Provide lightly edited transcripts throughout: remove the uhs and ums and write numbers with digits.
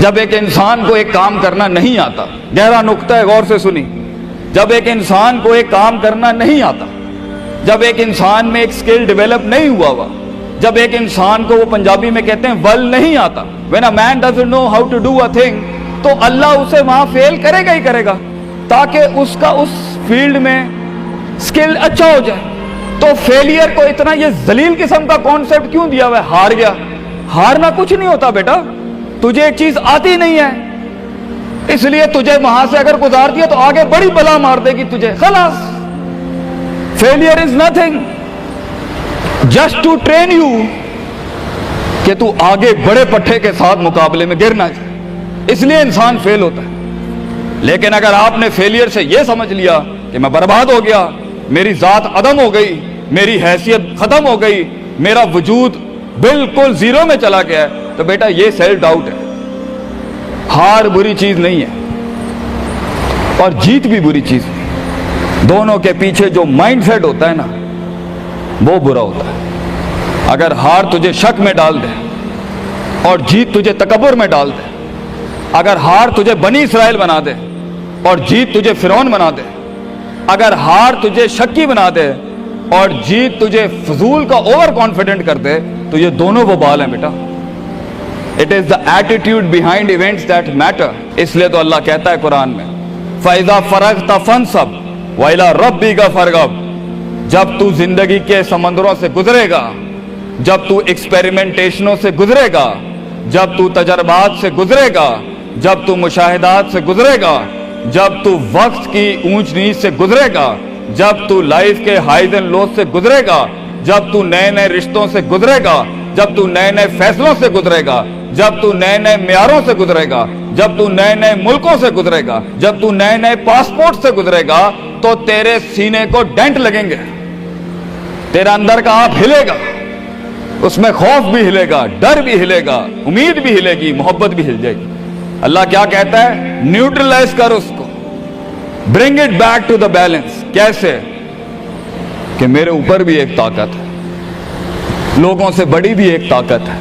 جب ایک انسان کو ایک کام کرنا نہیں آتا، گہرا نقطہ ہے، غور سے سنی، جب ایک انسان کو ایک کام کرنا نہیں آتا، جب ایک انسان میں ایک سکل ڈیولپ نہیں ہوا، جب ایک انسان کو وہ پنجابی میں کہتے ہیں ول نہیں آتا، when a man doesn't know how to do a thing، تو اللہ اسے وہاں فیل کرے گا ہی کرے گا تاکہ اس کا اس فیلڈ میں سکل اچھا ہو جائے۔ تو فیلئر کو اتنا یہ ذلیل قسم کا کانسیپٹ کیوں دیا ہوا ہے؟ ہار گیا، ہارنا کچھ نہیں ہوتا بیٹا، تجھے ایک چیز آتی نہیں ہے اس لیے تجھے وہاں سے اگر گزار دیا تو آگے بڑی بلا مار دے گی تجھے، خلاص۔ Failure is nothing just to train you کہ تو آگے بڑے پٹھے کے ساتھ مقابلے میں گر نہ جائے، اس لیے انسان فیل ہوتا ہے۔ لیکن اگر آپ نے فیلئر سے یہ سمجھ لیا کہ میں برباد ہو گیا، میری ذات عدم ہو گئی، میری حیثیت ختم ہو گئی، میرا وجود بالکل زیرو میں چلا گیا ہے، تو بیٹا یہ سیلف ڈاؤٹ ہے۔ ہار بری چیز نہیں ہے اور جیت بھی بری چیز نہیں، دونوں کے پیچھے جو مائنڈ سیٹ ہوتا ہے نا وہ برا ہوتا ہے۔ اگر ہار تجھے شک میں ڈال دے اور جیت تجھے تکبر میں ڈال دے، اگر ہار تجھے بنی اسرائیل بنا دے اور جیت تجھے فرعون بنا دے، اگر ہار تجھے شکی بنا دے اور جیت تجھے فضول کا اوور کانفیڈنٹ کر دے، تو یہ دونوں وبال ہیں بیٹا۔ It is the attitude behind events that matter۔ اس لیے تو اللہ کہتا ہے قرآن میں فَإِذَا فَرَغْتَ فَانْصَبْ وَإِلَىٰ رَبِّكَ فَارْغَب۔ جب تو زندگی کے سمندروں سے گزرے گا، جب تو ایکسپیریمنٹیشنوں سے گزرے گا، جب تو تجربات سے گزرے گا، جب تو مشاہدات سے گزرے گا، جب تو وقت کی اونچ نیچ سے گزرے گا، جب تو لائف کے ہائیز اینڈ لوز سے گزرے گا، جب تو نئے نئے رشتوں سے گزرے گا، جب تو نئے نئے فیصلوں سے گزرے گا، جب تو نئے نئے معیاروں سے گزرے گا، جب تو نئے نئے ملکوں سے گزرے گا، جب تو نئے نئے پاسپورٹ سے گزرے گا، تو تیرے سینے کو ڈینٹ لگیں گے، تیرا اندر کا آپ ہلے گا، اس میں خوف بھی ہلے گا، ڈر بھی ہلے گا، امید بھی ہلے گی، محبت بھی ہل جائے گی۔ اللہ کیا کہتا ہے؟ نیوٹرلائز کر اس کو، bring it back to the balance. کیسے؟ کہ میرے اوپر بھی ایک طاقت ہے، لوگوں سے بڑی بھی ایک طاقت ہے،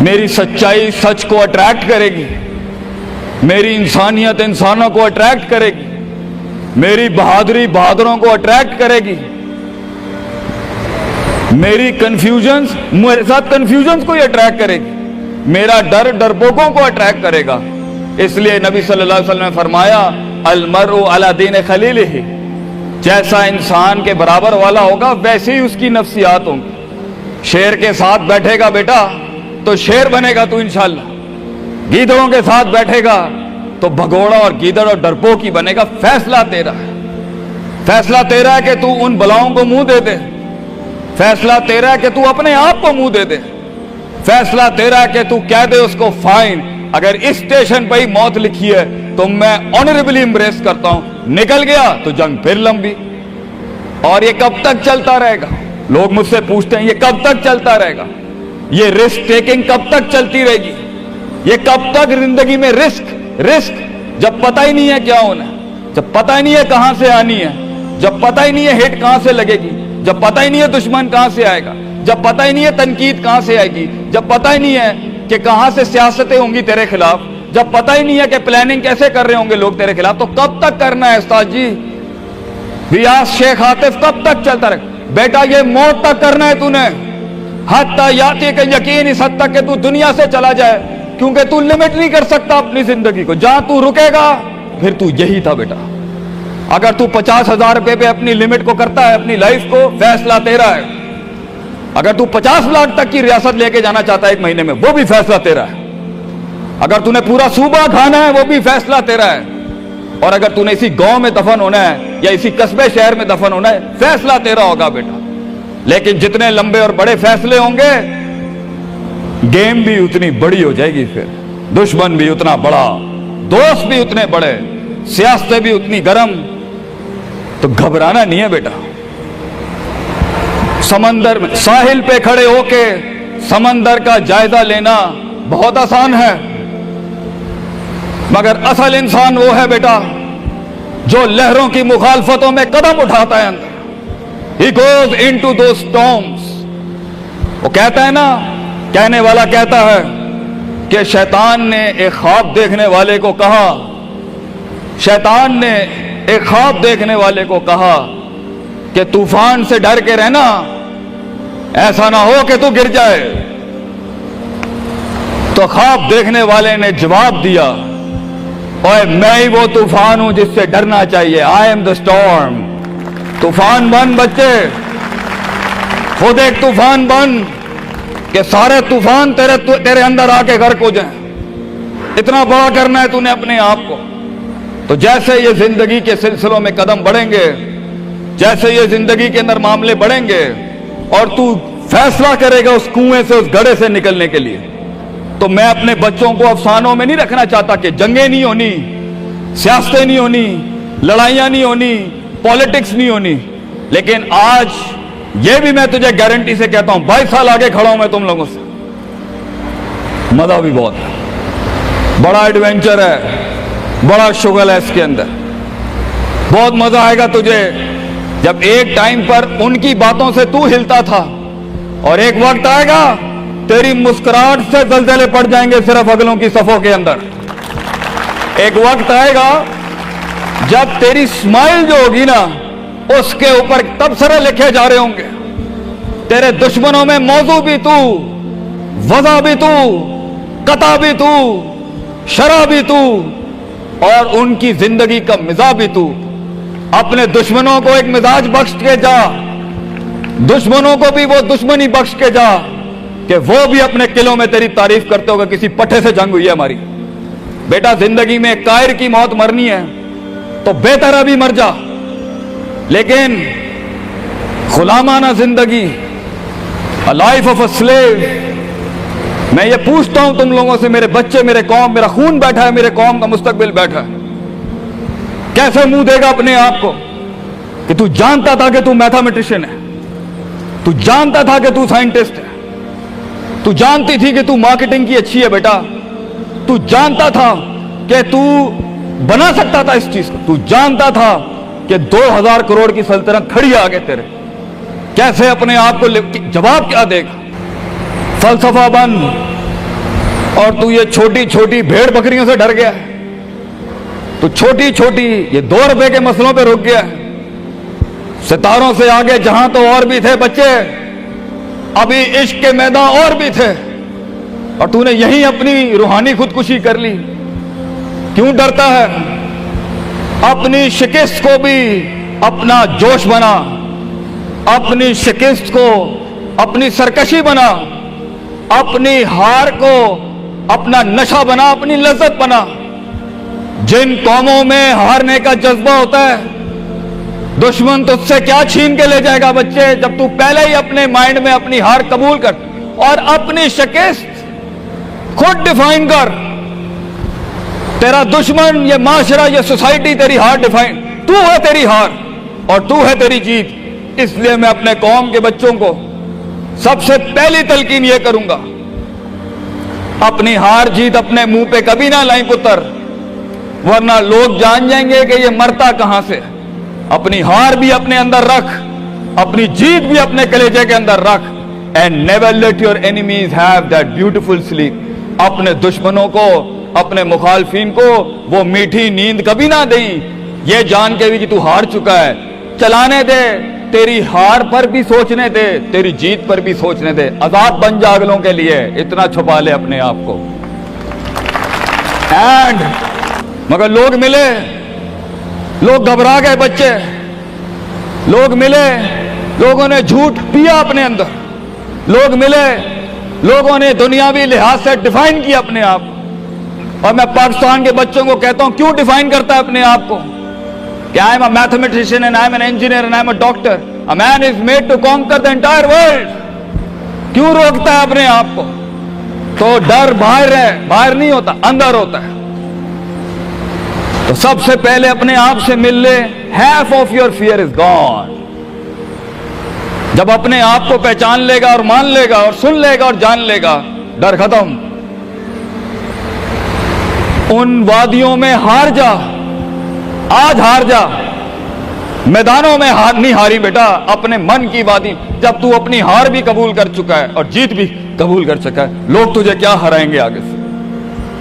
میری سچائی سچ کو اٹریکٹ کرے گی، میری انسانیت انسانوں کو اٹریکٹ کرے گی، میری بہادری بہادروں کو اٹریکٹ کرے گی، میری کنفیوژنز میرے ساتھ کنفیوژنز کو ہی اٹریکٹ کرے گی، میرا ڈر ڈرپوکوں کو اٹریکٹ کرے گا۔ اس لیے نبی صلی اللہ علیہ وسلم نے فرمایا المرء علی دین خلیلہ، جیسا انسان کے برابر والا ہوگا ویسے ہی اس کی نفسیات ہوں گی۔ شیر کے ساتھ بیٹھے گا بیٹا تو شیر بنے گا تو انشاءاللہ، گیدڑوں کے ساتھ بیٹھے گا تو بھگوڑا اور گیدڑ اور ڈرپوک ہی بنے گا۔ فیصلہ تیرا ہے، فیصلہ تیرا ہے کہ تو ان بلاؤں کو منہ دے دے، فیصلہ تیرا ہے کہ تو اپنے آپ کو منہ دے دے، فیصلہ تیرا ہے کہ تو کہہ دے اس کو فائن، اگر اس اسٹیشن پہ ہی موت لکھی ہے تو میں آنریبلی امبریس کرتا ہوں، نکل گیا تو جنگ پھر لمبی۔ اور یہ کب تک چلتا رہے گا؟ لوگ مجھ سے پوچھتے ہیں یہ کب تک چلتا رہے گا؟ یہ رسک ٹیکنگ کب تک چلتی رہے گی؟ یہ کب تک زندگی میں رسک جب پتہ ہی نہیں ہے کیا ہونا ہے، جب پتہ ہی نہیں ہے کہاں سے آنی ہے، جب پتہ ہی نہیں ہے ہٹ کہاں سے لگے گی، جب پتہ ہی نہیں ہے دشمن کہاں سے آئے گا، جب پتہ ہی نہیں ہے تنقید کہاں سے آئے گی، جب پتہ ہی نہیں ہے کہ کہاں سے سیاستیں ہوں گی تیرے خلاف، جب پتہ ہی نہیں ہے کہ پلاننگ کیسے کر رہے ہوں گے لوگ تیرے خلاف، تو کب تک کرنا ہے استاد جی؟ ریاض شیخ عاطف کب تک چلتا رہے؟ بیٹا یہ موت تک کرنا ہے تو نے، حتی یاتی کہ یقین اس حد تک کہ تو دنیا سے چلا جائے، کیونکہ تو لمٹ نہیں کر سکتا اپنی زندگی کو، جہاں تو رکے گا پھر تو یہی تھا بیٹا۔ اگر تو 50,000 روپے پہ اپنی لمٹ کو کرتا ہے اپنی لائف کو، فیصلہ تیرا ہے۔ اگر تو 50 لاکھ تک کی ریاست لے کے جانا چاہتا ہے ایک مہینے میں، وہ بھی فیصلہ تیرا ہے۔ اگر تو نے پورا صوبہ کھانا ہے وہ بھی فیصلہ تیرا ہے۔ اور اگر تو نے اسی گاؤں میں دفن ہونا ہے یا اسی قصبے شہر میں دفن ہونا ہے، فیصلہ تیرا ہوگا بیٹا۔ لیکن جتنے لمبے اور بڑے فیصلے ہوں گے، گیم بھی اتنی بڑی ہو جائے گی، پھر دشمن بھی اتنا بڑا، دوست بھی اتنے بڑے، سیاستیں بھی اتنی گرم۔ تو گھبرانا نہیں ہے بیٹا۔ سمندر میں ساحل پہ کھڑے ہو کے سمندر کا جائزہ لینا بہت آسان ہے، مگر اصل انسان وہ ہے بیٹا جو لہروں کی مخالفتوں میں قدم اٹھاتا ہے اندر۔ He goes into those storms۔ وہ کہتا ہے نا، کہنے والا کہتا ہے کہ شیطان نے ایک خواب دیکھنے والے کو کہا، شیطان نے ایک خواب دیکھنے والے کو کہا کہ طوفان سے ڈر کے رہنا، ایسا نہ ہو کہ تو گر جائے۔ تو خواب دیکھنے والے نے جواب دیا، اوے میں ہی وہ طوفان ہوں جس سے ڈرنا چاہیے، آئی ایم دا اسٹارم۔ طوفان بن بچے، خود ایک طوفان بن کہ سارے طوفان تیرے اندر آ کے غرق ہو جائیں۔ اتنا بڑا کرنا ہے تو نے اپنے آپ کو۔ تو جیسے یہ زندگی کے سلسلوں میں قدم بڑھیں گے، جیسے یہ زندگی کے اندر معاملے بڑھیں گے اور تو فیصلہ کرے گا اس کنویں سے، اس گڑھے سے نکلنے کے لیے، تو میں اپنے بچوں کو افسانوں میں نہیں رکھنا چاہتا کہ جنگیں نہیں ہونی، سیاستیں نہیں ہونی، لڑائیاں نہیں ہونی، پالیٹکس نہیں ہونی، لیکن آج یہ بھی میں تجھے گارنٹی سے کہتا ہوں، 22 سال آگے کھڑا ہوں میں تم لوگوں سے، مزہ بھی بہت ہے، بڑا ایڈونچر ہے، بڑا شغل ہے اس کے اندر، بہت مزہ آئے گا تجھے جب ایک ٹائم پر ان کی باتوں سے تو ہلتا تھا اور ایک وقت آئے گا تیری مسکراہٹ سے زلزلے پڑ جائیں گے صرف اگلوں کی صفوں کے اندر۔ ایک وقت آئے گا جب تیری اسمائل جو ہوگی نا اس کے اوپر تبصرے لکھے جا رہے ہوں گے، تیرے دشمنوں میں موضوع بھی تو، وضع بھی تو، قطع بھی تو، شرح بھی تو، اور ان کی زندگی کا مزاج بھی تو۔ اپنے دشمنوں کو ایک مزاج بخش کے جا، دشمنوں کو بھی وہ دشمنی بخش کے جا کہ وہ بھی اپنے قلعوں میں تیری تعریف کرتے ہوگا کسی پٹھے سے جنگ ہوئی ہے ہماری۔ بیٹا زندگی میں کائر کی موت مرنی ہے تو بہتر ابھی مر جا، لیکن غلامانہ زندگی، a life of a slave، میں یہ پوچھتا ہوں تم لوگوں سے، میرے بچے، میرے قوم، میرا خون بیٹھا ہے، میرے قوم کا مستقبل بیٹھا ہے، کیسے منہ دے گا اپنے آپ کو کہ تو جانتا تھا کہ تو میتھمیٹیشین ہے، تو جانتا تھا کہ تو سائنٹسٹ ہے، تو جانتی تھی کہ تو مارکیٹنگ کی اچھی ہے بیٹا، تو جانتا تھا کہ تو بنا سکتا تھا اس چیز کو، تو جانتا تھا کہ 2000 کروڑ کی سلطنت کھڑی آگے تیرے، کیسے اپنے آپ کو جواب کیا دے گا؟ فلسفہ بن، اور تو یہ چھوٹی چھوٹی بھیڑ بکریوں سے ڈر گیا ہے، تو چھوٹی چھوٹی یہ 2 روپے کے مسئلوں پہ رک گیا ہے۔ ستاروں سے آگے جہاں تو اور بھی تھے بچے، ابھی عشق کے میدان اور بھی تھے، اور تو نے یہیں اپنی روحانی خودکشی کر لی۔ کیوں ڈرتا ہے؟ اپنی شکست کو بھی اپنا جوش بنا، اپنی شکست کو اپنی سرکشی بنا، اپنی ہار کو اپنا نشہ بنا، اپنی لذت بنا۔ جن قوموں میں ہارنے کا جذبہ ہوتا ہے، دشمن تجھ سے کیا چھین کے لے جائے گا بچے، جب تو پہلے ہی اپنے مائنڈ میں اپنی ہار قبول کر اور اپنی شکست خود ڈیفائن کر۔ تیرا دشمن، یہ معاشرہ، یہ سوسائٹی تیری ہار ڈیفائن، تو ہے تیری ہار اور تو ہے تیری جیت۔ اس لیے میں اپنے قوم کے بچوں کو سب سے پہلی تلقین یہ کروں گا، اپنی ہار جیت اپنے منہ پہ کبھی نہ لائیں پتر، ورنہ لوگ جان جائیں گے کہ یہ مرتا کہاں سے۔ اپنی ہار بھی اپنے اندر رکھ، اپنی جیت بھی اپنے کلیجے کے اندر رکھ۔ And never let your enemies have that beautiful sleep۔ اپنے دشمنوں کو، اپنے مخالفین کو وہ میٹھی نیند کبھی نہ دیں، یہ جان کے بھی کہ تو ہار چکا ہے۔ چلانے دے، تیری ہار پر بھی سوچنے دے، تیری جیت پر بھی سوچنے دے۔ آزاد بن جا اگلوں کے لیے، اتنا چھپا لے اپنے آپ کو۔ اینڈ مگر لوگ ملے، لوگ گھبرا گئے بچے، لوگ ملے، لوگوں نے جھوٹ پیا اپنے اندر، لوگ ملے، لوگوں نے دنیاوی لحاظ سے ڈیفائن کیا اپنے آپ کو۔ اور میں پاکستان کے بچوں کو کہتا ہوں، کیوں ڈیفائن کرتا ہے اپنے آپ کو کہ I am a mathematician and I am an engineer and I am a doctor. A man is made to conquer the entire world. کیوں روکتا ہے اپنے آپ کو؟ تو ڈر باہر ہے، باہر نہیں ہوتا، اندر ہوتا ہے۔ تو سب سے پہلے اپنے آپ سے مل لے، half of your fear is gone۔ جب اپنے آپ کو پہچان لے گا اور مان لے گا اور سن لے گا اور جان لے گا، ڈر ختم۔ ان وادیوں میں ہار جا، آج ہار جا، میدانوں میں ہار نہیں ہاری بیٹا، اپنے من کی وادی۔ جب تو اپنی ہار بھی قبول کر چکا ہے اور جیت بھی قبول کر چکا ہے، لوگ تجھے کیا ہرائیں گے آگے سے؟